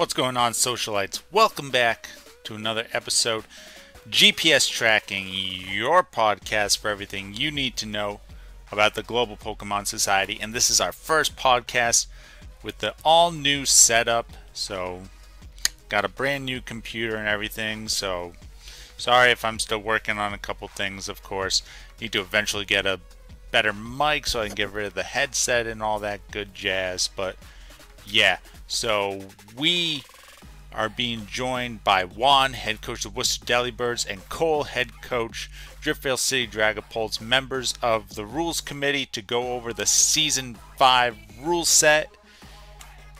What's going on, Socialites? Welcome back to another episode. GPS Tracking, your podcast for everything you need to know about the global Pokemon Society. And this is our first podcast with the all-new setup. So, got a brand new computer and everything. So, sorry if I'm still working on a couple things, of course. Need to eventually get a better mic so I can get rid of the headset and all that good jazz. But, yeah. So we are being joined by Juan, head coach of Worcester Delibirds, and Cole, head coach, Driftveil City Dragapults, members of the Rules Committee, to go over the Season 5 rule set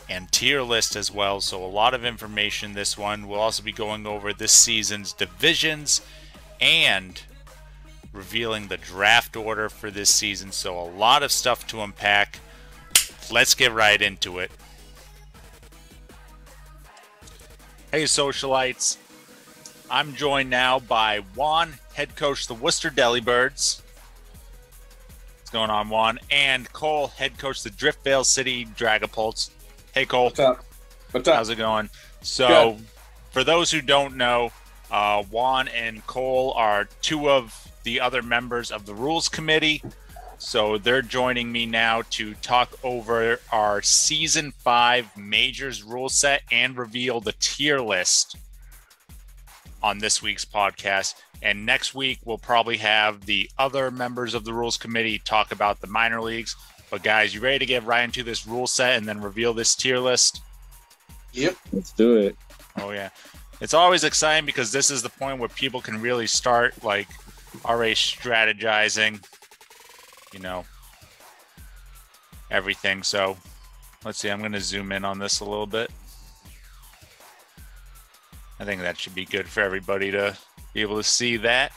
and tier list as well. So a lot of information this one. We'll also be going over this season's divisions and revealing the draft order for this season. So a lot of stuff to unpack. Let's get right into it. Hey, Socialites. I'm joined now by Juan, head coach of the Worcester Delibirds. What's going on, Juan? And Cole, head coach of the Driftveil City Dragapults. Hey, Cole. What's up? What's up? How's it going? So, for those who don't know, Juan and Cole are two of the other members of the Rules Committee. So they're joining me now to talk over our Season 5 Majors rule set and reveal the tier list on this week's podcast. And next week, we'll probably have the other members of the Rules Committee talk about the minor leagues. But guys, you ready to get right into this rule set and then reveal this tier list? Yep. Let's do it. Oh, yeah. It's always exciting because this is the point where people can really start, like, already strategizing, you know, everything. So let's see, I'm going to zoom in on this a little bit. I think that should be good for everybody to be able to see that.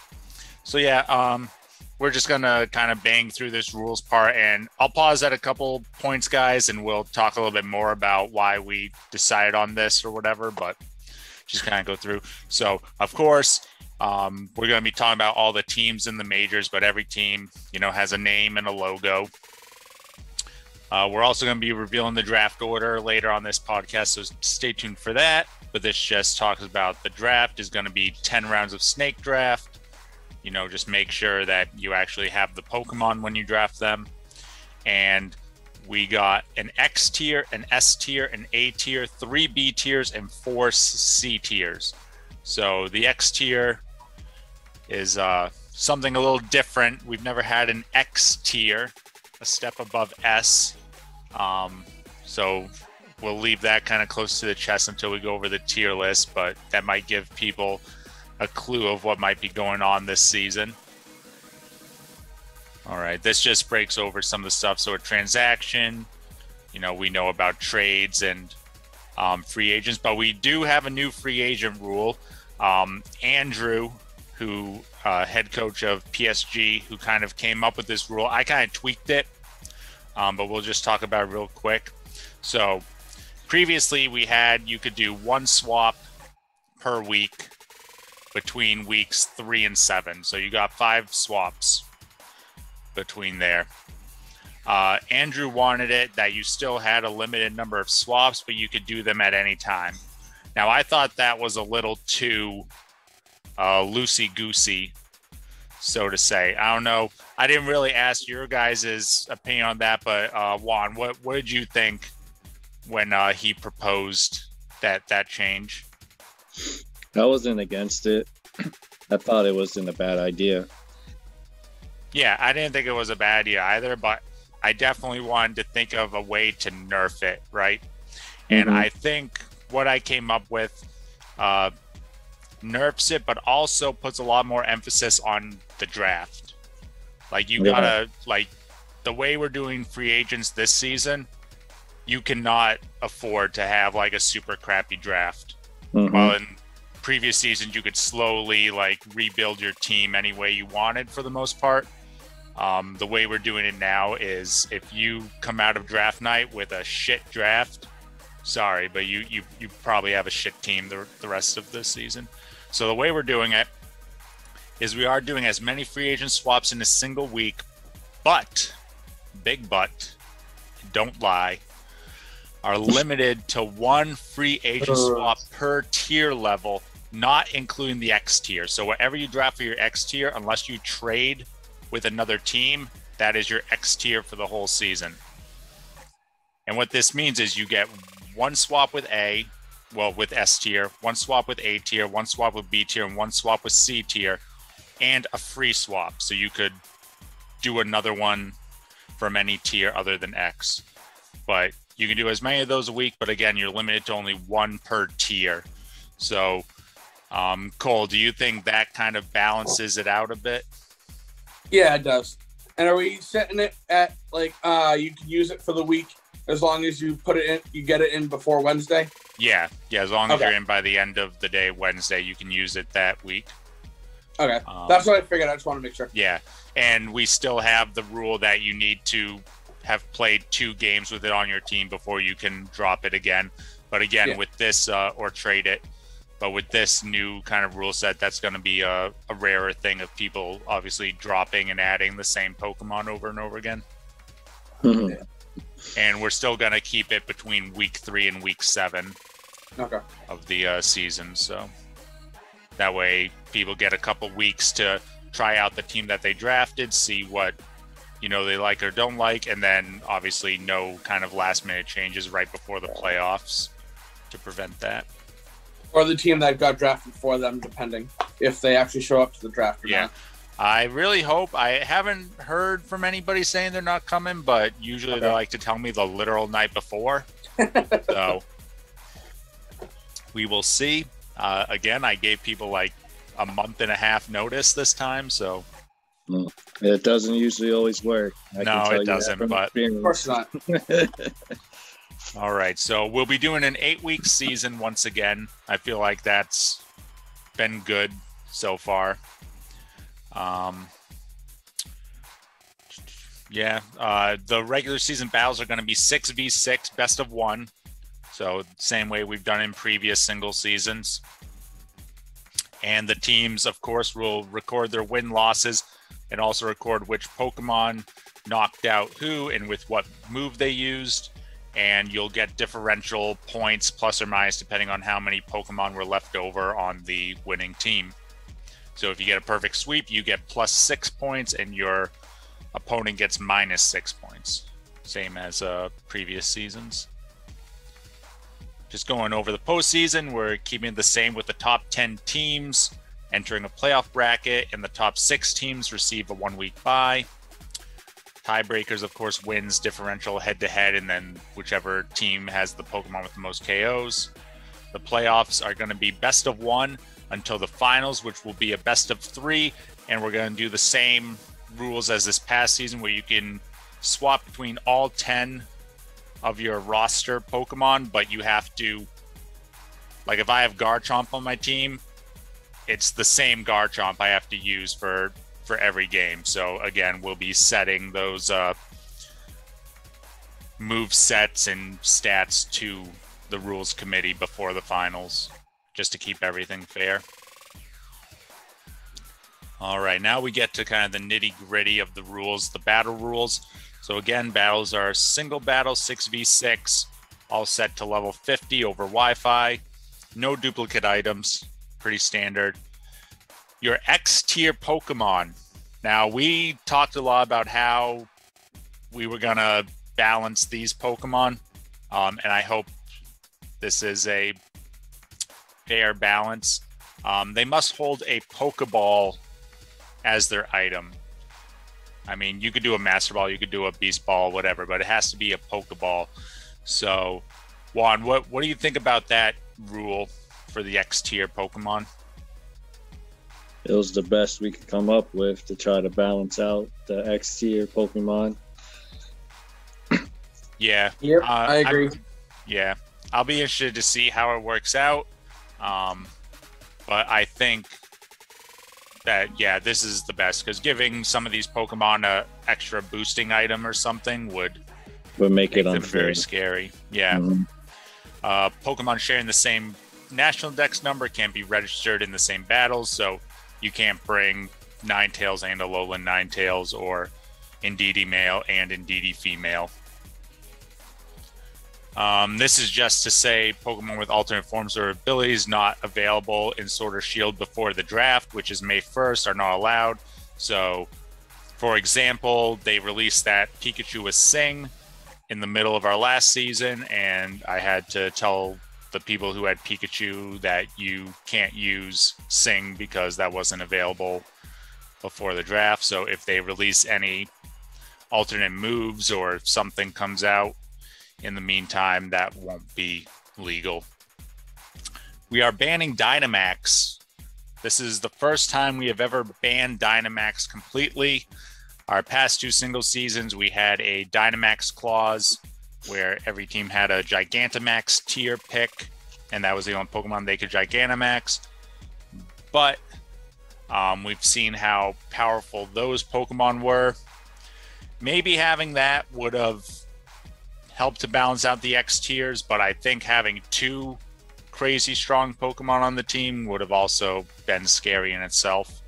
So yeah, we're just going to kind of bang through this rules part, and I'll pause at a couple points, guys, and we'll talk a little bit more about why we decided on this or whatever, but just kind of go through. So of course, we're going to be talking about all the teams in the majors, but every team, you know, has a name and a logo. We're also going to be revealing the draft order later on this podcast, so stay tuned for that. But this just talks about the draft is going to be 10 rounds of snake draft. You know, just make sure that you actually have the Pokemon when you draft them. And we got an X tier, an S tier, an A tier, 3 B tiers, and 4 C tiers. So the X tier is something a little different. We've never had an X tier, a step above S. So we'll leave that kind of close to the chest until we go over the tier list, but that might give people a clue of what might be going on this season. All right, this just breaks over some of the stuff. So a transaction, you know, we know about trades and free agents, but we do have a new free agent rule. Andrew, who head coach of PSG, who kind of came up with this rule. I kind of tweaked it, but we'll just talk about it real quick. So previously we had, you could do 1 swap per week between weeks 3 and 7. So you got 5 swaps between there. Andrew wanted it that you still had a limited number of swaps, but you could do them at any time. Now, I thought that was a little too loosey-goosey, so to say. I don't know. I didn't really ask your guys' opinion on that, but Juan, what did you think when he proposed that change? I wasn't against it. I thought it wasn't a bad idea. Yeah, I didn't think it was a bad idea either, but I definitely wanted to think of a way to nerf it, right? And I think what I came up with nerfs it, but also puts a lot more emphasis on the draft. Like, you gotta, like, the way we're doing free agents this season, you cannot afford to have, like, a super crappy draft. Well, in previous seasons, you could slowly, like, rebuild your team any way you wanted for the most part. The way we're doing it now is if you come out of draft night with a shit draft, sorry, but you probably have a shit team the rest of this season. So the way we're doing it is we are doing as many free agent swaps in a single week, but, big but, don't lie, are limited to one free agent swap per tier level, not including the X tier. So whatever you draft for your X tier, unless you trade with another team, that is your X tier for the whole season. And what this means is you get one swap with with S tier, one swap with A tier, one swap with B tier, and one swap with C tier, and a free swap. So you could do another one from any tier other than X. But you can do as many of those a week, but again, you're limited to only one per tier. So, Cole, do you think that kind of balances it out a bit? Yeah, it does. And are we setting it at like you can use it for the week as long as you put it in, you get it in before Wednesday? Yeah, as long as you're in by the end of the day, Wednesday, you can use it that week. Okay, that's what I figured. I just want to make sure. Yeah, and we still have the rule that you need to have played 2 games with it on your team before you can drop it again. But again, with this, or trade it. But with this new kind of rule set, that's going to be a rarer thing of people obviously dropping and adding the same Pokemon over and over again. Mhm. And we're still going to keep it between week 3 and week 7 of the season. So that way people get a couple weeks to try out the team that they drafted, see what they like or don't like, and then obviously no kind of last minute changes right before the playoffs to prevent that. Or the team that got drafted for them, depending if they actually show up to the draft or not. I really hope. I haven't heard from anybody saying they're not coming, but usually they like to tell me the literal night before. So we will see. Again, I gave people like a month and a half notice this time, so it doesn't usually always work. No, it doesn't, but of course not. All right, so we'll be doing an 8-week season once again. I feel like that's been good so far. The regular season battles are going to be 6v6, best of 1. So same way we've done in previous single seasons. And the teams, of course, will record their win-losses and also record which Pokemon knocked out who and with what move they used. And you'll get differential points, plus or minus, depending on how many Pokemon were left over on the winning team. So if you get a perfect sweep, you get +6 points, and your opponent gets -6 points. Same as previous seasons. Just going over the postseason, we're keeping it the same with the top 10 teams entering a playoff bracket, and the top 6 teams receive a 1-week bye. Tiebreakers, of course, wins differential head-to-head, and then whichever team has the Pokemon with the most KOs. The playoffs are going to be best of 1 until the finals, which will be a best of 3, and we're going to do the same rules as this past season, where you can swap between all 10 of your roster Pokemon, but you have to, like if I have Garchomp on my team, it's the same Garchomp I have to use for every game. So again, we'll be setting those move sets and stats to the rules committee before the finals, just to keep everything fair. All right, now we get to kind of the nitty gritty of the rules, the battle rules. So again, battles are single battle 6v6, all set to level 50 over Wi-Fi. No duplicate items, pretty standard. Your X tier Pokemon. Now, we talked a lot about how we were going to balance these Pokemon, and I hope this is a fair balance. They must hold a Pokeball as their item. I mean, you could do a Master Ball, you could do a Beast Ball, whatever, but it has to be a Pokeball. So, Juan, what do you think about that rule for the X tier Pokemon? It was the best we could come up with to try to balance out the X tier Pokemon. Yeah. Yep, I agree. I'll be interested to see how it works out. But I think that, this is the best, because giving some of these Pokemon a extra boosting item or something would make it them unfair. Very scary. Yeah. Mhm. Pokemon sharing the same national dex number can't be registered in the same battles, so you can't bring Ninetales and Alolan Ninetales, or Indeedee male and Indeedee female. This is just to say Pokemon with alternate forms or abilities not available in Sword or Shield before the draft, which is May 1st, are not allowed. So, for example, they released that Pikachu with Sing in the middle of our last season, and I had to tell the people who had Pikachu that you can't use Sing because that wasn't available before the draft. So if they release any alternate moves or something comes out in the meantime, that won't be legal. We are banning Dynamaxx. This is the first time we have ever banned Dynamaxx completely. Our past 2 single seasons, we had a Dynamaxx clause where every team had a Gigantamax tier pick, and that was the only Pokemon they could Gigantamax. But we've seen how powerful those Pokemon were. Maybe having that would have helped to balance out the X tiers, but I think having 2 crazy strong Pokemon on the team would have also been scary in itself.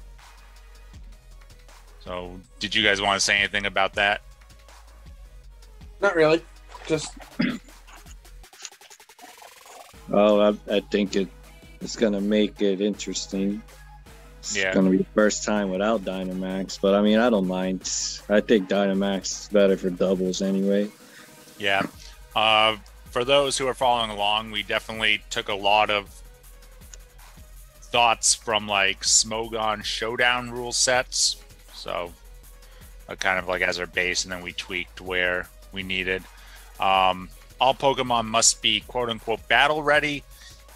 So, did you guys want to say anything about that? Not really. Just. Oh, I think it's going to make it interesting. It's going to be the first time without Dynamaxx, but I mean, I don't mind. I think Dynamaxx is better for doubles anyway. Yeah. For those who are following along, we definitely took a lot of thoughts from like Smogon Showdown rule sets. So kind of like as our base, and then we tweaked where we needed. All Pokemon must be quote unquote battle ready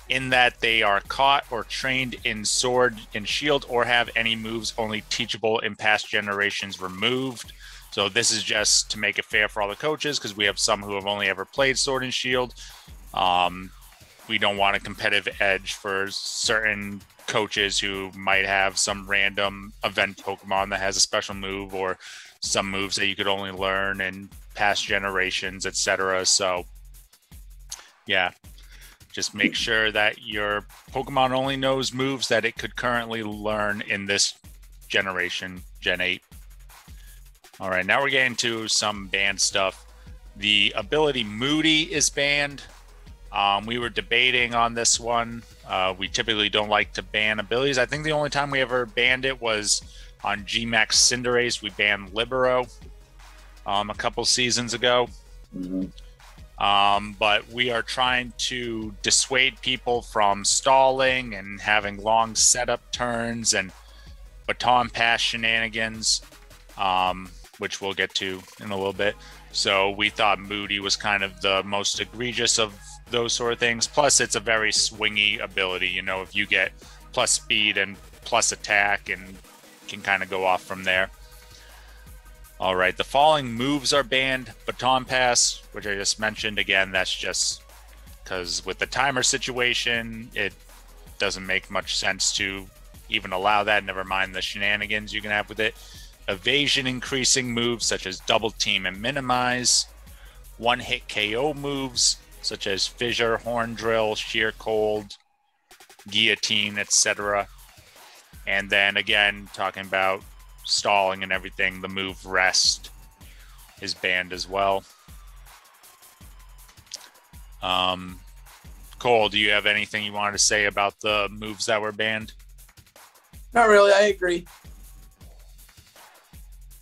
in that they are caught or trained in Sword and Shield or have any moves only teachable in past generations removed. So this is just to make it fair for all the coaches, because we have some who have only ever played Sword and Shield. We don't want a competitive edge for certain coaches who might have some random event Pokemon that has a special move, or some moves that you could only learn in past generations, etc. So yeah, just make sure that your Pokemon only knows moves that it could currently learn in this generation, Gen 8. All right, now we're getting to some banned stuff. The ability Moody is banned. We were debating on this one. We typically don't like to ban abilities. I think the only time we ever banned it was on Gmax Cinderace. We banned Libero a couple seasons ago. But we are trying to dissuade people from stalling and having long setup turns and baton pass shenanigans, which we'll get to in a little bit. So we thought Moody was kind of the most egregious of those sort of things. Plus, it's a very swingy ability. You know, if you get plus speed and plus attack, and can kind of go off from there. All right, the following moves are banned. Baton Pass, which I just mentioned. Again, that's just because with the timer situation, it doesn't make much sense to even allow that, never mind the shenanigans you can have with it. Evasion increasing moves such as Double Team and Minimize. One-hit KO moves such as Fissure, Horn Drill, Sheer Cold, Guillotine, etc. And then again, talking about stalling and everything, the move Rest is banned as well. Cole, do you have anything you wanted to say about the moves that were banned? Not really. I agree.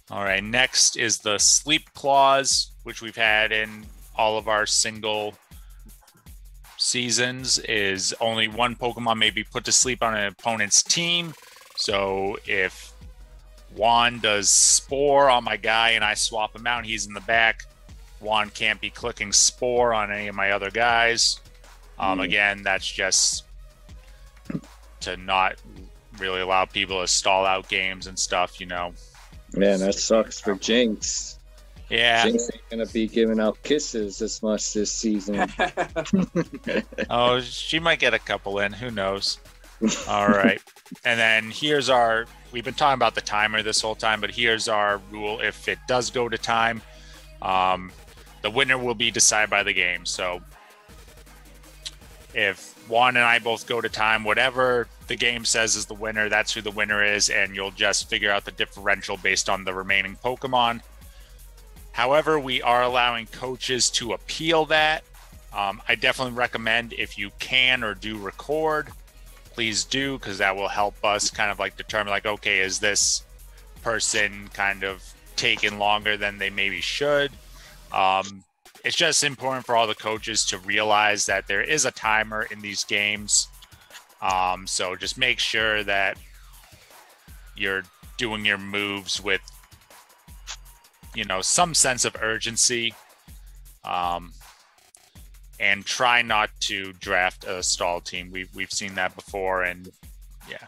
All right, next is the Sleep Clause, which we've had in all of our single seasons. Is only one Pokemon may be put to sleep on an opponent's team. So if Juan does Spore on my guy and I swap him out and he's in the back, Juan can't be clicking Spore on any of my other guys. Again, that's just to not really allow people to stall out games and stuff, you know. Man, that sucks for Jinx. Yeah. Jinx ain't gonna be giving out kisses as much this season. Oh, she might get a couple in. Who knows? All right. And then here's our, we've been talking about the timer this whole time, but here's our rule. If it does go to time, the winner will be decided by the game. So if Juan and I both go to time, whatever the game says is the winner, that's who the winner is, and you'll just figure out the differential based on the remaining Pokemon. However, we are allowing coaches to appeal that. I definitely recommend, if you can or do record, please do, because that will help us kind of like determine like, okay, is this person kind of taking longer than they maybe should? It's just important for all the coaches to realize that there is a timer in these games. So just make sure that you're doing your moves with, you know, some sense of urgency. And try not to draft a stall team. We've seen that before, and yeah.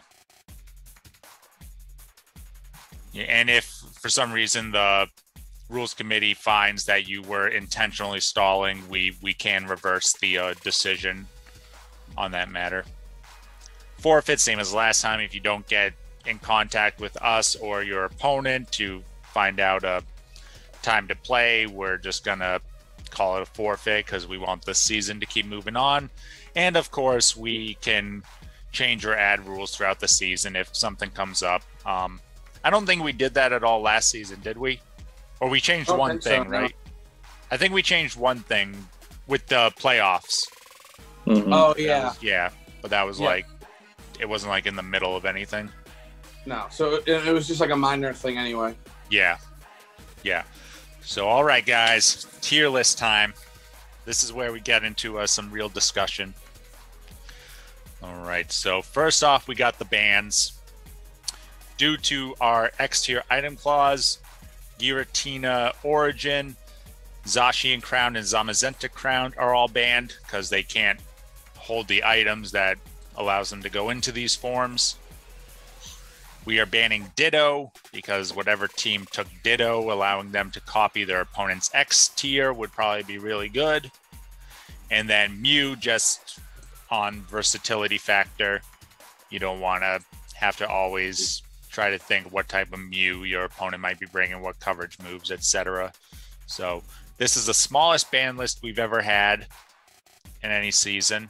And if for some reason the rules committee finds that you were intentionally stalling, we can reverse the decision on that matter. Forfeit, same as last time. If you don't get in contact with us or your opponent to find out a time to play, we're just gonna call it a forfeit because we want the season to keep moving on. And of course, we can change or add rules throughout the season if something comes up. I don't think we did that at all last season, did we? Or we changed one thing, so, right? No. I think we changed one thing with the playoffs. Mm-hmm. Oh, yeah. But that was like, it wasn't like in the middle of anything. No, so it was just like a minor thing anyway. Yeah. So, all right, guys, tier list time. This is where we get into some real discussion. All right, so first off, we got the bans. Due to our X tier item clause, Giratina Origin, Zacian Crown, and Zamazenta Crown are all banned because they can't hold the items that allows them to go into these forms. We are banning Ditto because whatever team took Ditto, allowing them to copy their opponent's X tier would probably be really good. And then Mew, just on versatility factor. You don't want to have to always try to think what type of Mew your opponent might be bringing, what coverage moves, etc. So this is the smallest ban list we've ever had in any season.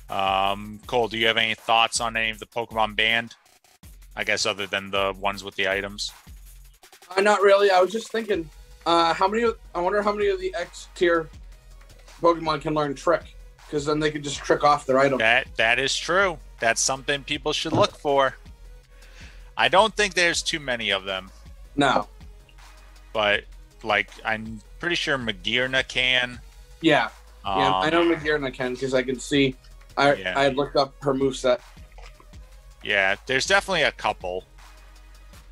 Cole, do you have any thoughts on any of the Pokemon banned? I guess other than the ones with the items. Not really. I was just thinking, I wonder how many of the X tier Pokemon can learn Trick, because then they could just trick off their item. That is true. That's something people should look for. I don't think there's too many of them. No. But like, I'm pretty sure Magearna can. Yeah. I know Magearna can because I can see. I looked up her moveset. Yeah, there's definitely a couple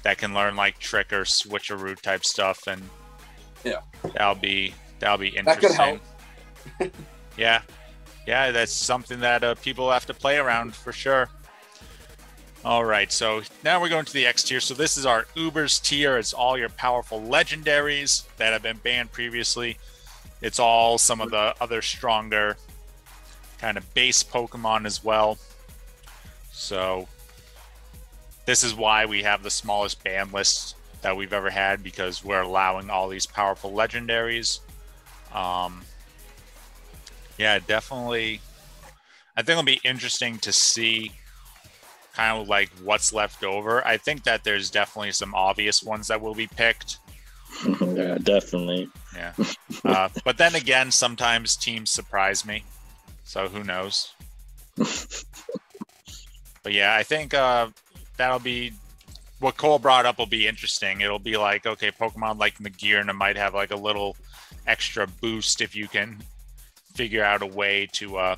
that can learn like Trick or Switcheroo type stuff, and that'll be interesting. That could help. yeah, that's something that people have to play around for sure. All right, so now we're going to the X tier. So this is our Ubers tier. It's all your powerful legendaries that have been banned previously. It's all some of the other stronger kind of base Pokemon as well. So this is why we have the smallest ban list that we've ever had, because we're allowing all these powerful legendaries. Yeah, definitely. I think it'll be interesting to see kind of like what's left over. I think that there's definitely some obvious ones that will be picked. Yeah, definitely. Yeah. But then again, sometimes teams surprise me. So who knows? But yeah, I think that'll be what Cole brought up will be interesting. It'll be like, okay, Pokemon like Magearna might have like a little extra boost if you can figure out a way to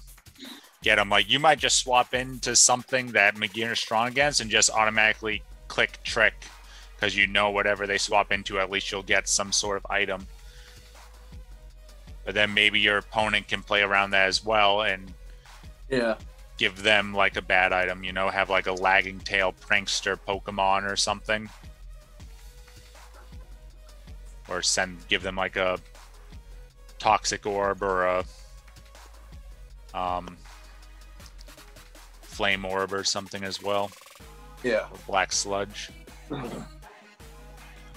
get them. Like you might just swap into something that Magearna's strong against and just automatically click Trick, because you know whatever they swap into, at least you'll get some sort of item. But then maybe your opponent can play around that as well and give them like a bad item, you know, have like a Lagging Tail Prankster Pokemon or something. Or give them like a Toxic Orb or a Flame Orb or something as well. Yeah. Or Black Sludge. If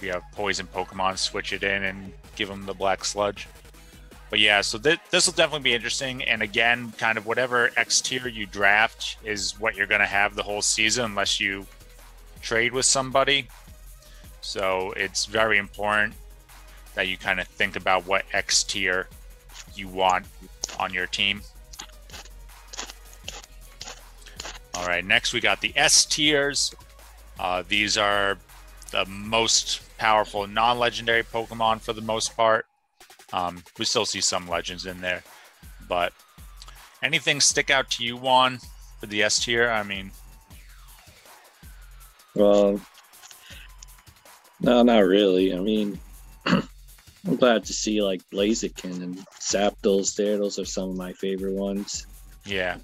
you have poison Pokemon, switch it in and give them the Black Sludge. But yeah, so this will definitely be interesting. And again, kind of whatever X tier you draft is what you're going to have the whole season unless you trade with somebody. So it's very important that you kind of think about what X tier you want on your team. All right, next we got the S tiers. These are the most powerful non-legendary Pokemon for the most part. We still see some legends in there, but anything stick out to you, Juan, for the S tier? I mean, Well, no, not really. I mean, I'm glad to see like Blaziken and Zapdos there. Those are some of my favorite ones. yeah.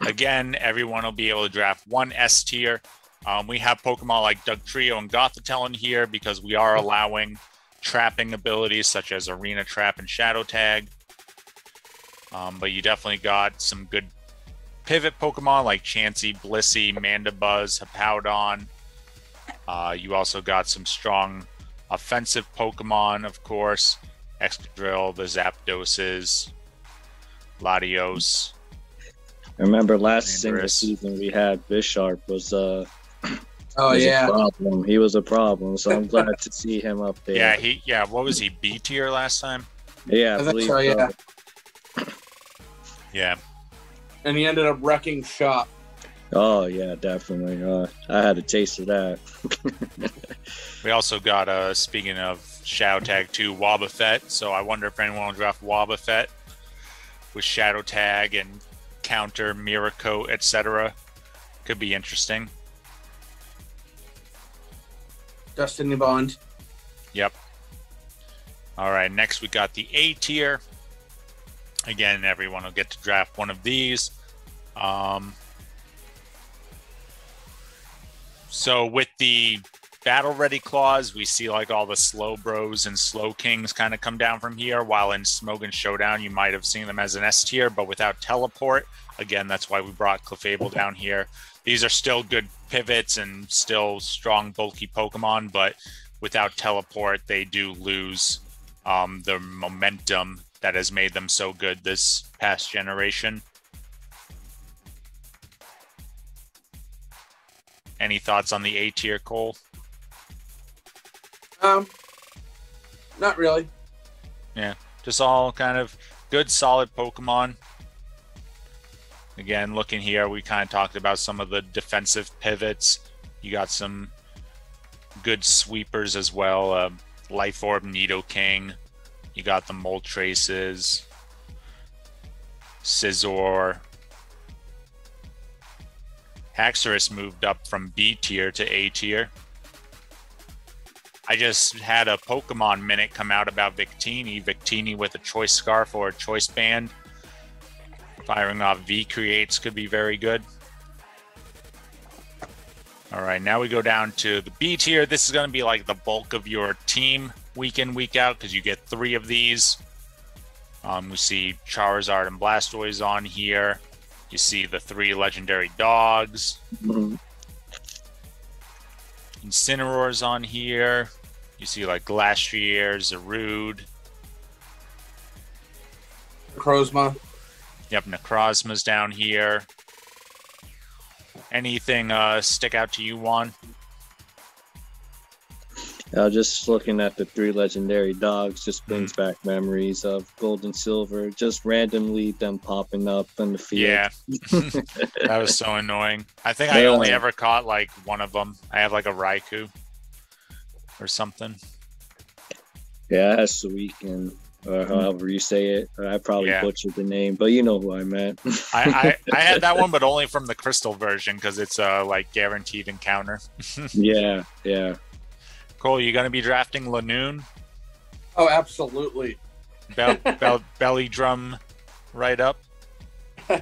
Again, everyone will be able to draft one S tier. We have Pokemon like Dugtrio and Gothitelle in here because we are allowing trapping abilities such as Arena Trap and Shadow Tag. But you definitely got some good pivot Pokemon like Chansey, Blissey, Mandibuzz, Hippowdon. You also got some strong offensive Pokemon, of course. Excadrill, the Zapdoses, Latios. I remember last single season we had Bisharp was Oh was yeah, a problem. He was a problem, so I'm glad to see him up there. Yeah, what was he, B tier last time? Yeah, I think so. Yeah, Yeah. and he ended up wrecking shop. Oh yeah, definitely. I had a taste of that. We also got, speaking of Shadow Tag 2, Wobbuffet. So I wonder if anyone will draft Wobbuffet with Shadow Tag and counter, Miracle, etc. Could be interesting. Destiny Bond. Yep. All right, next we got the A tier. Again, everyone will get to draft one of these. So with the battle ready clause, we see like all the slow bros and slow kings kind of come down from here, while in Smogon Showdown you might have seen them as an S tier but without teleport. Again, that's why we brought Clefable down here. These are still good pivots and still strong bulky Pokemon, but without teleport they do lose the momentum that has made them so good this past generation. Any thoughts on the A tier, Cole? Not really. Yeah, just all kind of good, solid Pokemon. Again, looking here, we kind of talked about some of the defensive pivots. You got some good sweepers as well. Life Orb, Nidoking. You got the Moltres, Scizor. Haxorus moved up from B tier to A tier. I just had a Pokemon Minute come out about Victini. Victini with a Choice Scarf or a Choice Band. Firing off V-Creates could be very good. All right, now we go down to the B tier. This is going to be like the bulk of your team week in, week out, because you get 3 of these. We see Charizard and Blastoise on here. You see the 3 legendary dogs. Incineroar's on here. You see like Glastrier, Zarude. Necrozma. Yep, Necrozma's down here. Anything stick out to you, Juan? Just looking at the 3 legendary dogs just brings back memories of Gold and Silver, just randomly them popping up in the field. Yeah, that was so annoying. I think I only ever caught like one of them. I have like a Raikou or something. Yeah, that's the weekend, or however you say it. I probably butchered the name, but you know who I meant. I had that one, but only from the crystal version because it's a like guaranteed encounter. Yeah. Cole, you going to be drafting Lanoon? Oh, absolutely. Belly drum right up. All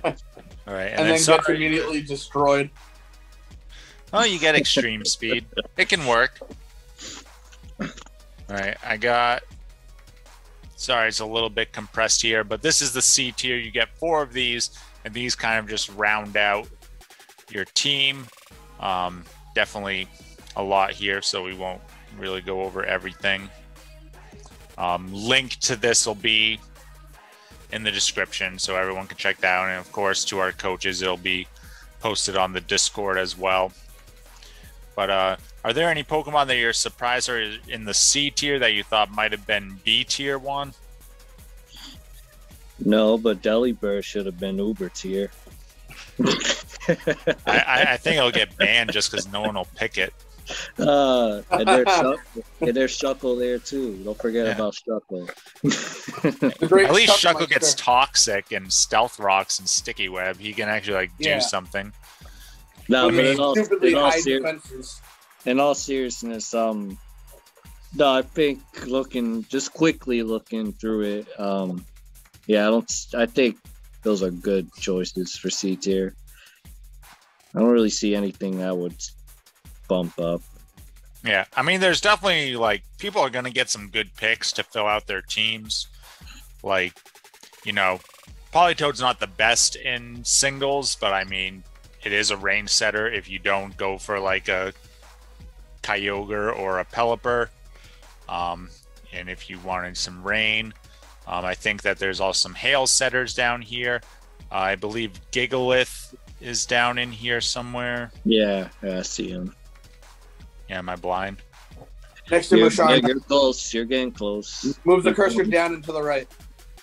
right, and then gets immediately destroyed. Oh, you get extreme speed. It can work. All right, I got... Sorry, it's a little bit compressed here, but this is the C tier. You get 4 of these, and these kind of just round out your team. Definitely a lot here, so we won't really go over everything. Link to this will be in the description so everyone can check that out, and of course to our coaches it'll be posted on the Discord as well. But are there any Pokemon that you're surprised are in the C tier that you thought might have been B tier one? No, but Delibird should have been Uber tier. I think it'll get banned just because no one will pick it. And there's Shuckle there too. Don't forget about Shuckle. At least Shuckle gets toxic and stealth rocks and sticky web. He can actually do something. No, but in all seriousness, no, I think just quickly looking through it, I think those are good choices for C tier. I don't really see anything that would bump up. Yeah, I mean, there's definitely people are going to get some good picks to fill out their teams. Politoad's not the best in singles, but I mean, it is a range setter if you don't go for a Kyogre or a Pelipper. And if you wanted some rain, I think that there's also some hail setters down here. I believe Gigalith is down in here somewhere. Yeah, I see him. Yeah, am I blind? Next to Mushar. You're close. You're getting close. Move the cursor down and to the right.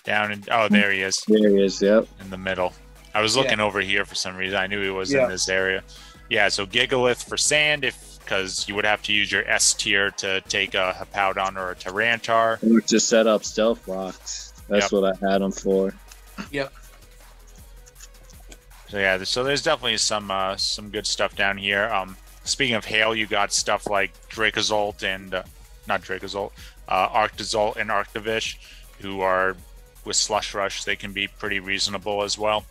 Down and there he is. There he is. Yep. In the middle. I was looking over here for some reason. I knew he was in this area. Yeah, so Gigalith for sand, because you would have to use your S tier to take a Hippowdon or a Tyranitar. Or to set up stealth rocks. That's what I had him for. Yep. So yeah, so there's definitely some good stuff down here. Speaking of hail, you got stuff like Dracozolt and not Dracozolt, Arctozolt and Arctovish, who are with Slush Rush. They can be pretty reasonable as well.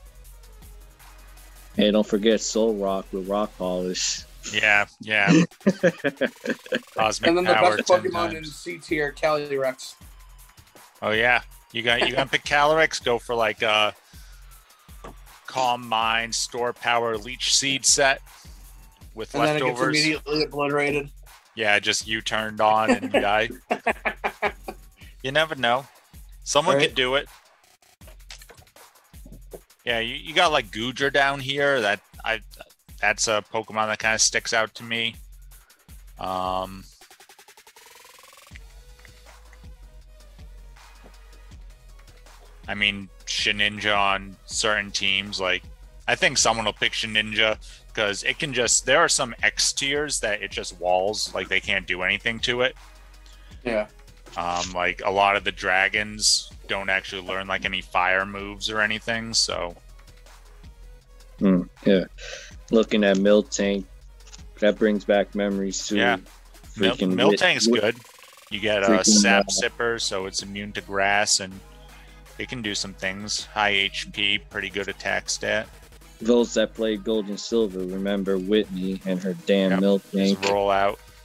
Hey, don't forget Soul Rock with Rock Polish. Yeah. Cosmic and then the Power best Pokemon in C tier, Calyrex. Oh yeah, you gonna pick Calyrex? Go for Calm Mind, Store Power, Leech Seed set with and leftovers. Then it gets immediately obliterated. Yeah, just you turned on and you die. You never know. Someone could do it. Yeah, you got Goodra down here. That's a Pokemon that kind of sticks out to me. I mean, Shedinja on certain teams, I think someone will pick Shedinja because it can there are some X tiers that it just walls, they can't do anything to it. Yeah. A lot of the dragons don't actually learn any fire moves or anything, so. Yeah. Looking at Miltank, that brings back memories too. Yeah. Miltank's good. You get a Sap Sipper, so it's immune to grass, and it can do some things. High HP, pretty good attack stat. Those that played Gold and Silver remember Whitney and her damn Miltank. Just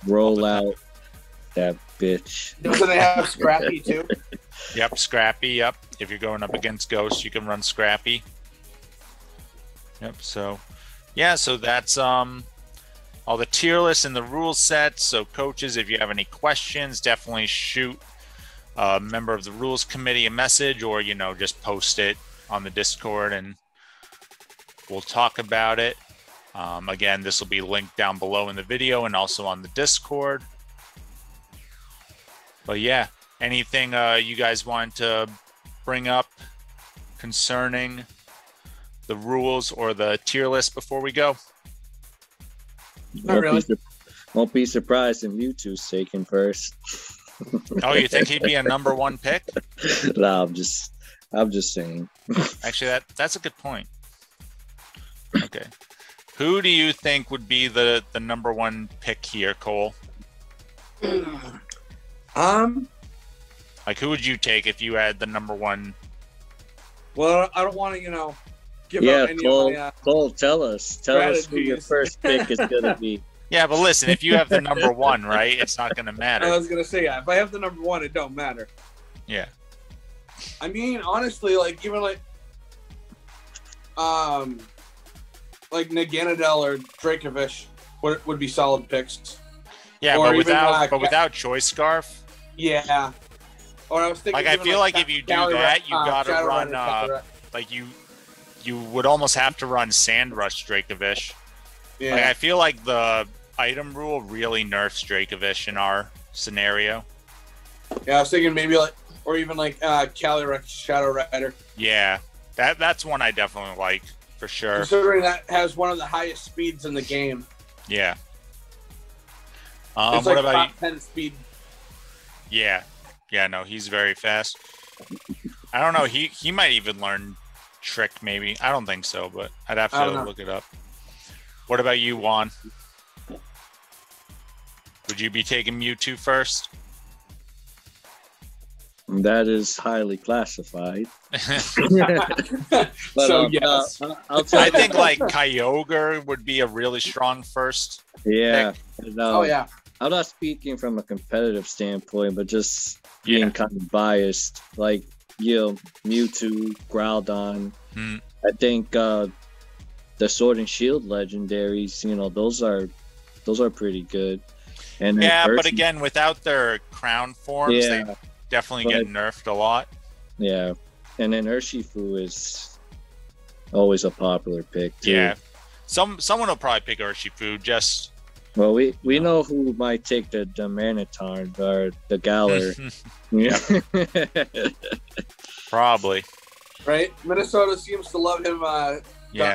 roll out. That bitch. So they have Scrappy too? Yep, Scrappy, yep. If you're going up against Ghost, you can run Scrappy. Yep, so that's all the tier lists and the rule sets. So coaches, if you have any questions, definitely shoot a member of the rules committee a message, or just post it on the Discord and we'll talk about it. Again, this will be linked down below in the video and also on the Discord. But yeah, anything you guys want to bring up concerning the rules or the tier list before we go? Not really. Won't be surprised if Mewtwo's taken first. Oh, you think he'd be a number one pick? No, I'm just saying. Actually, that's a good point. Okay. Who do you think would be the number one pick here, Cole? Who would you take if you had the number one? Well, I don't want to, give up any Cole, of my... Cole, tell us who your first pick is going to be. Yeah, but listen, if you have the number one, right, it's not going to matter. I was going to say, if I have the number one, it don't matter. Yeah. I mean, honestly, even Naganadel or Dracovish would be solid picks. Yeah, or but without Choice Scarf. Yeah. Or I was thinking, I feel if you do that, you gotta run. You would almost have to run Sand Rush Dracovish. Yeah. I feel like the item rule really nerfs Dracovish in our scenario. Yeah, I was thinking maybe or even like Calyrex Shadow Rider. Yeah, that's one I definitely like for sure. Considering that has one of the highest speeds in the game. Yeah. It's what like about top you? 10 speed. Yeah, no, he's very fast. I don't know. He might even learn Trick, maybe. I don't think so, but I'd have to look it up. What about you, Juan? Would you be taking Mewtwo first? That is highly classified. But, yes. I think like Kyogre would be a really strong first. Yeah. Oh yeah. I'm not speaking from a competitive standpoint, but just being kind of biased. Like, Mewtwo, Groudon. I think the Sword and Shield legendaries, those are pretty good. And but again, without their crown forms, they definitely get nerfed a lot. Yeah, and then Urshifu is always a popular pick too. Yeah, someone will probably pick Urshifu. Just we know who might take the Manitard or the Galar. Probably. Right, Minnesota seems to love him.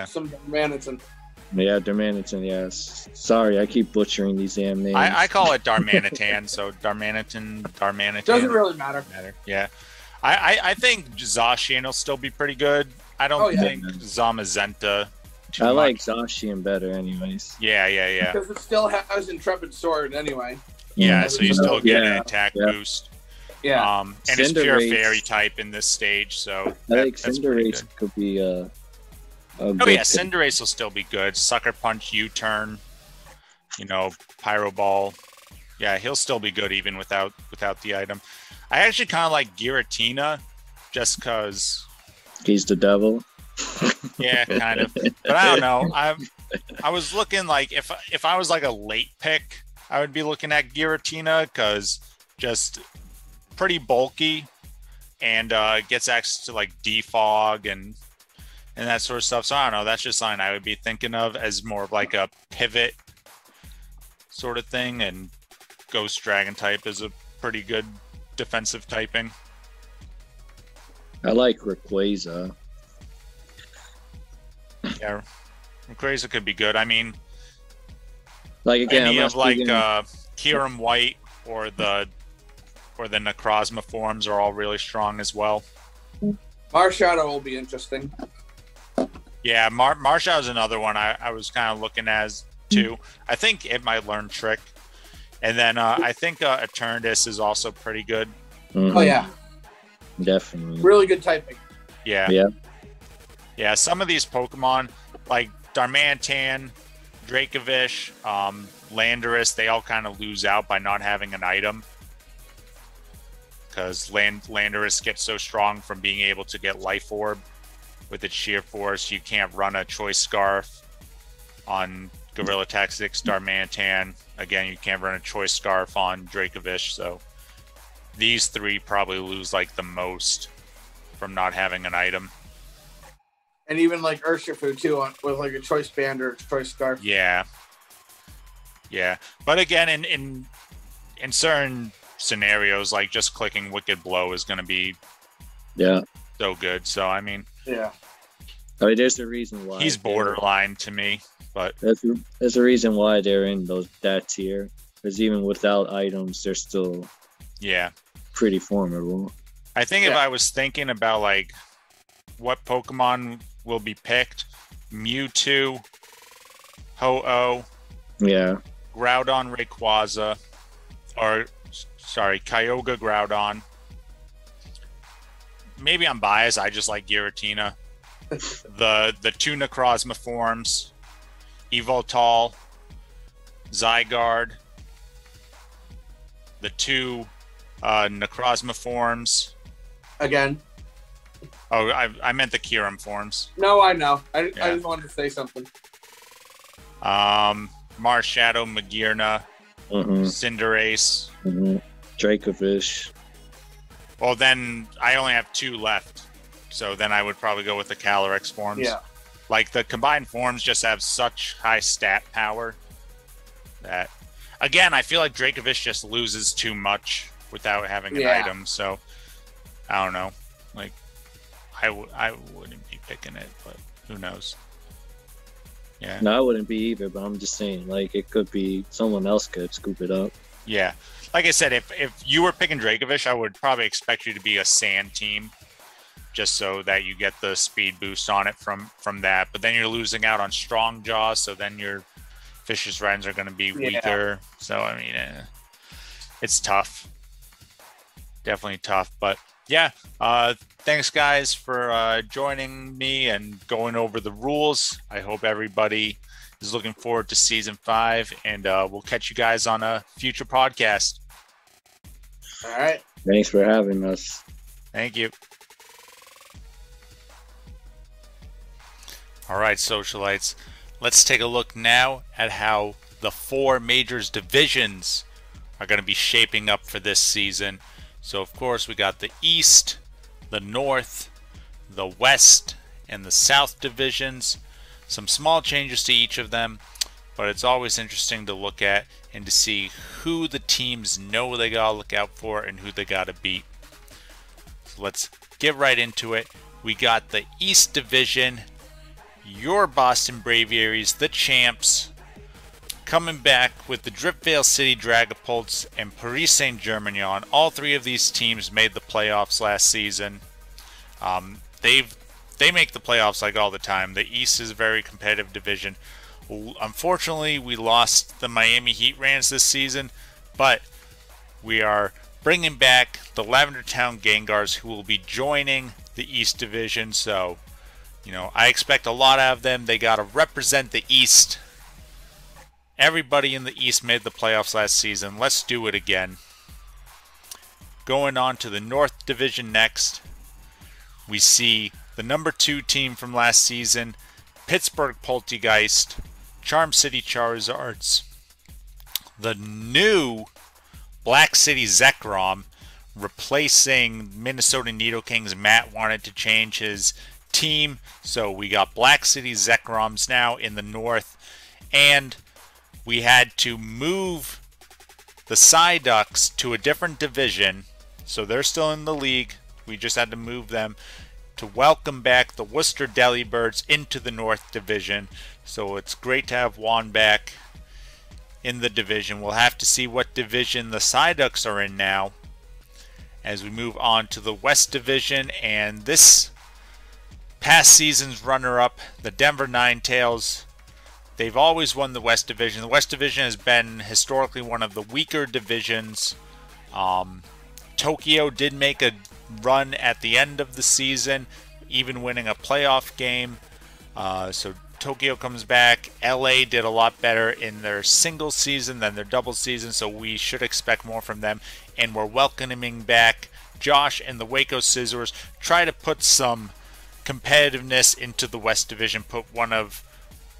Some Darmanitan. Yeah, Darmanitan, yes. Sorry, I keep butchering these damn names. I call it Darmanitan, so Darmanitan. Doesn't really matter. Yeah. I think Zacian will still be pretty good. I don't think Zamazenta I like Zacian better anyways. Yeah. Because it still has Intrepid Sword anyway. Yeah, so you still get an attack boost. Yeah. And it's pure fairy type in this stage, so I think Cinderace could be Cinderace will still be good. Sucker Punch, U-turn, Pyro Ball. Yeah, he'll still be good even without the item. I actually kind of like Giratina, just because he's the devil. Yeah, kind of. But I don't know. I was looking like if I was like a late pick, I would be looking at Giratina because just pretty bulky and gets access to like defog and that sort of stuff. So I don't know. That's just something I would be thinking of as more of like a pivot sort of thing. And Ghost Dragon type is a pretty good defensive typing. I like Rayquaza. Yeah, Rayquaza could be good. I mean, like again, any of like Kyurem White or the Necrozma forms are all really strong as well. Marshadow will be interesting. Yeah, Marshadow is another one I was kind of looking as too. I think it might learn Trick. And then I think Eternatus is also pretty good. Mm-hmm. Oh, yeah. Definitely. Really good typing. Yeah, some of these Pokemon, like Darmanitan, Dracovish, Landorus, they all kind of lose out by not having an item. Because Landorus gets so strong from being able to get Life Orb with its sheer force. You can't run a Choice Scarf on Gorilla Tactics, Darmanitan. Again, you can't run a Choice Scarf on Dracovish. So these three probably lose like the most from not having an item. And even like Urshifu too, with like a Choice Band or a Choice Scarf. Yeah. But again, in certain scenarios, like just clicking Wicked Blow is going to be so good. So I mean, there's a reason why he's borderline to me, but there's a reason why they're in that tier. Because even without items, they're still pretty formidable. I think if I was thinking about like what Pokemon will be picked, Mewtwo, Ho-Oh, Groudon, Rayquaza, Kyogre, Groudon. Maybe I'm biased. I just like Giratina. the two Necrozma forms, Evoltal, Zygarde, the two Necrozma forms. Again. Oh, I meant the Kyurem forms. No, I know. I just wanted to say something. Marshadow, Magearna, Cinderace, Dracovish. Well, then I only have two left. So then I would probably go with the Calyrex forms. Yeah. Like the combined forms just have such high stat power that, again, I feel like Dracovish just loses too much without having an item. So I don't know. Like, I wouldn't be picking it, but who knows? Yeah. No, I wouldn't be either, but I'm just saying, like, it could be someone else could scoop it up. Yeah. Like I said, if you were picking Dracovish, I would probably expect you to be a sand team, just so that you get the speed boost on it from that. But then you're losing out on Strong Jaw, so then your Fish's Wrens are going to be weaker. So, I mean, it's tough. Definitely tough. But, yeah, thanks, guys, for joining me and going over the rules. I hope everybody is looking forward to Season 5, and we'll catch you guys on a future podcast. All right. Thanks for having us. Thank you. All right, Socialites. Let's take a look now at how the 4 majors divisions are going to be shaping up for this season. So, of course, we got the East, the North, the West, and the South divisions. Some small changes to each of them, but it's always interesting to look at and to see who the teams know they got to look out for and who they got to beat. So let's get right into it. We got the East division. Your Boston Braviaries, the champs, coming back with the Driftveil City Dragapults and Paris Saint-Germain. All 3 of these teams made the playoffs last season. They make the playoffs like all the time. The East is a very competitive division. Unfortunately, we lost the Miami Heat Rams this season, but we are bringing back the Lavender Town Gangars, who will be joining the East division. So, you know, I expect a lot out of them. They got to represent the East. Everybody in the East made the playoffs last season. Let's do it again. Going on to the North Division next, we see the number 2 team from last season, Pittsburgh Poltergeist, Charm City Charizards. The new Black City Zekrom, replacing Minnesota Needle Kings. Matt wanted to change his team, so we got Black City Zekroms now in the North, and we had to move the Psyducks to a different division, so they're still in the league. We just had to move them to welcome back the Worcester Delibirds into the North Division. So it's great to have Juan back in the division. We'll have to see what division the Psyducks are in now as we move on to the West Division. And this past season's runner-up, the Denver Ninetales, they've always won the West Division. The West Division has been historically one of the weaker divisions. Tokyo did make a run at the end of the season, even winning a playoff game. So Tokyo comes back. LA did a lot better in their single season than their double season, so we should expect more from them. And we're welcoming back Josh and the Waco Scissors. Try to put some competitiveness into the West Division, put one of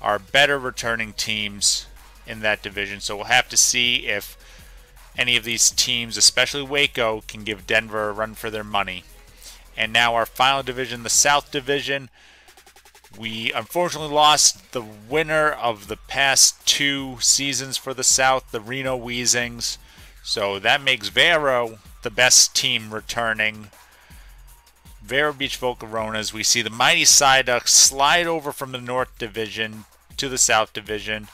our better returning teams in that division. So we'll have to see if any of these teams, especially Waco, can give Denver a run for their money. And now our final division, the South Division. We unfortunately lost the winner of the past 2 seasons for the South, the Reno Weezings. So that makes Vero the best team returning. Vero Beach Volcaronas. We see the mighty Psyducks slide over from the North Division to the South Division.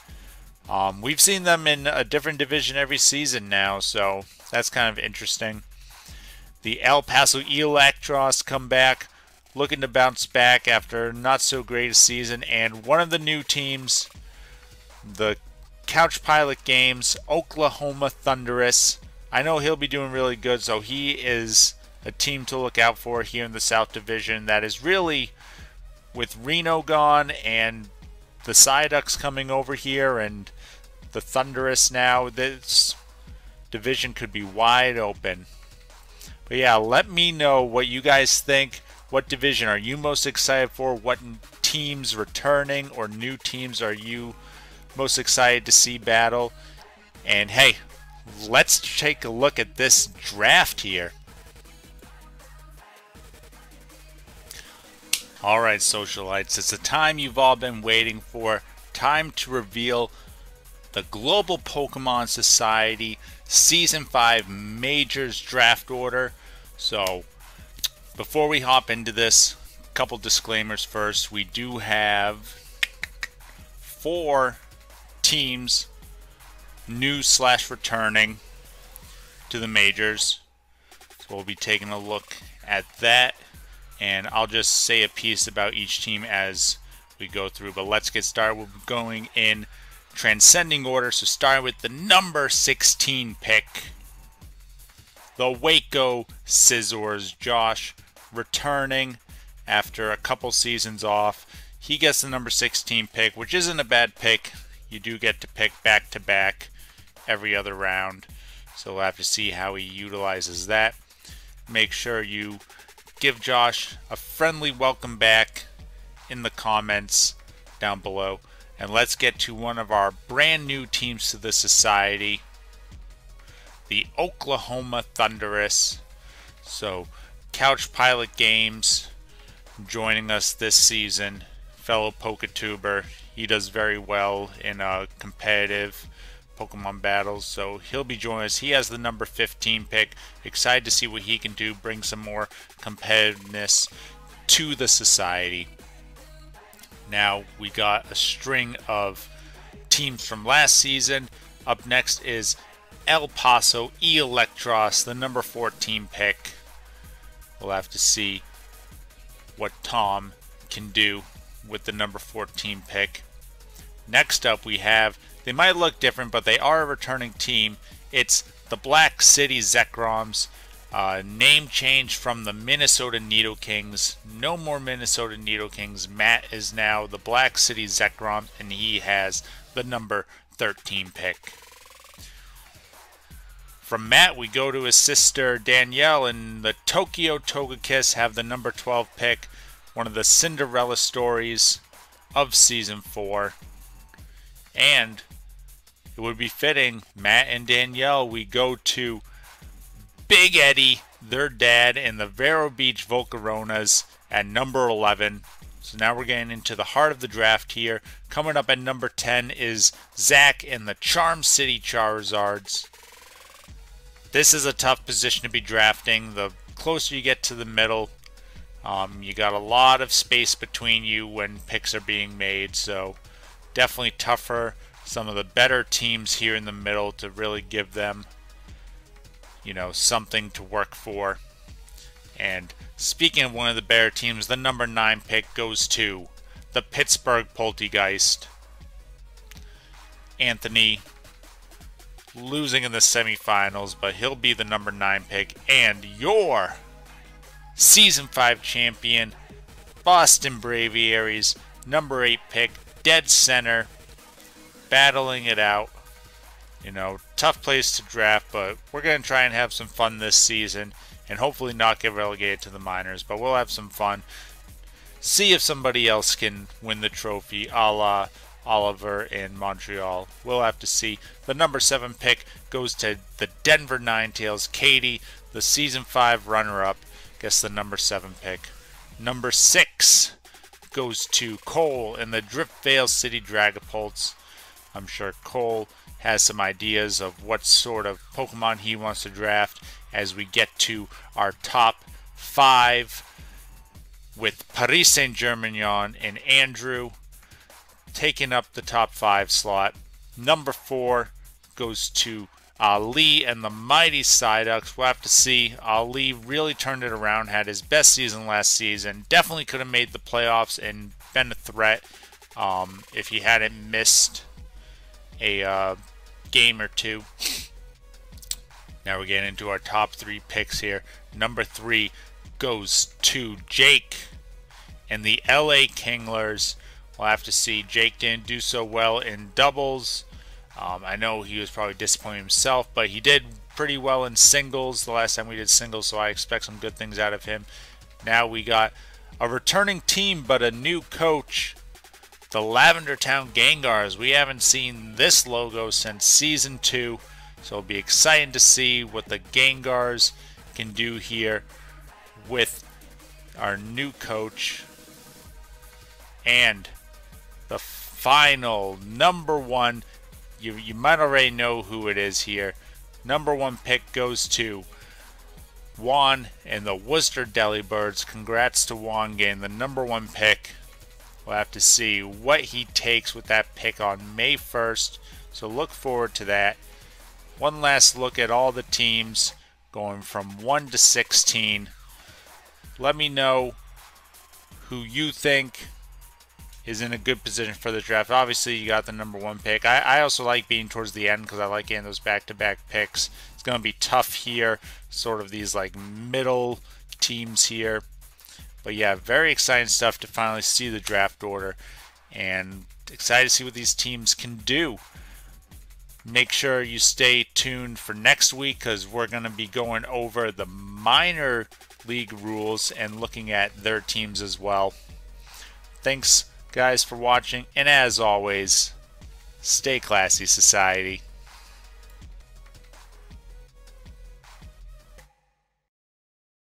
We've seen them in a different division every season now, so that's kind of interesting. The El Paso Electros come back, looking to bounce back after not so great a season. And one of the new teams, the Couch Pilot Games, Oklahoma Thunderous. I know he'll be doing really good, so he is a team to look out for here in the South Division. That is really, with Reno gone and the Psyducks coming over here and the Thunderous now, this division could be wide open. But yeah, let me know what you guys think. What division are you most excited for? What teams returning or new teams are you most excited to see battle? And hey, let's take a look at this draft here. Alright, Socialites, it's the time you've all been waiting for. Time to reveal the Global Pokemon Society Season 5 Majors Draft Order. So, Before we hop into this, a couple disclaimers first. We do have 4 teams new/returning to the majors. So we'll be taking a look at that, and I'll just say a piece about each team as we go through. But let's get started. We'll be going in transcending order. So starting with the number 16 pick, the Waco Scissors. Josh returning after a couple seasons off. He gets the number 16 pick, which isn't a bad pick. You do get to pick back-to-back every other round. So we'll have to see how he utilizes that. Make sure you give Josh a friendly welcome back in the comments down below. And let's get to one of our brand new teams to the society, the Oklahoma Thunderous. So Couch Pilot Games joining us this season, fellow PokeTuber. He does very well in competitive Pokemon battles, so he'll be joining us. He has the number 15 pick. Excited to see what he can do, bring some more competitiveness to the society. Now we got a string of teams from last season. Up next is El Paso Electros, the number 14 pick. We'll have to see what Tom can do with the number 14 pick. Next up we have, they might look different, but they are a returning team. It's the Black City Zekroms. Name change from the Minnesota Nidokings. No more Minnesota Nidokings. Matt is now the Black City Zekrom, and he has the number 13 pick. From Matt, we go to his sister Danielle, and the Tokyo Togekiss have the number 12 pick. One of the Cinderella stories of Season 4. And it would be fitting, Matt and Danielle, we go to Big Eddie, their dad, and the Vero Beach Volcaronas at number 11. So now we're getting into the heart of the draft here. Coming up at number 10 is Zach and the Charm City Charizards. This is a tough position to be drafting. The closer you get to the middle, you got a lot of space between you when picks are being made. So definitely tougher. Some of the better teams here in the middle to really give them, something to work for. And speaking of one of the better teams, the number 9 pick goes to the Pittsburgh Poltergeist. Anthony losing in the semifinals, but he'll be the number 9 pick. And your Season 5 champion, Boston Braviaries, number 8 pick, dead center, battling it out. Tough place to draft, but we're going to try and have some fun this season and hopefully not get relegated to the minors, but we'll have some fun. See if somebody else can win the trophy, a la Oliver in Montreal. We'll have to see. The number 7 pick goes to the Denver Ninetales, Katie, the Season 5 runner-up, gets the number 7 pick. Number 6 goes to Cole and the Driftveil City Dragapults. I'm sure Cole has some ideas of what sort of Pokemon he wants to draft as we get to our top 5 with Paris Saint-Germain and Andrew taking up the top 5 slot. Number 4 goes to Ali and the Mighty Psyducks. We'll have to see. Ali really turned it around, had his best season last season. Definitely could have made the playoffs and been a threat if he hadn't missed a game or two. Now we're getting into our top 3 picks here. Number 3 goes to Jake and the LA Kinglers. We'll have to see. Jake didn't do so well in doubles. I know he was probably disappointed himself, but he did pretty well in singles the last time we did singles, so I expect some good things out of him. Now we got a returning team, but a new coach. The Lavender Town Gengars. We haven't seen this logo since Season 2, so it'll be exciting to see what the Gengars can do here with our new coach. And the final number 1, you might already know who it is here. Number 1 pick goes to Juan and the Worcester Delibirds. Congrats to Juan getting the #1 pick. We'll have to see what he takes with that pick on May 1st. So look forward to that. One last look at all the teams going from 1 to 16. Let me know who you think is in a good position for the draft. Obviously, you got the #1 pick. I also like being towards the end because I like getting those back-to-back picks. It's going to be tough here, sort of these like middle teams here. But yeah, very exciting stuff to finally see the draft order, and excited to see what these teams can do. Make sure you stay tuned for next week because we're going to be going over the minor league rules and looking at their teams as well. Thanks guys for watching, and as always, stay classy, society.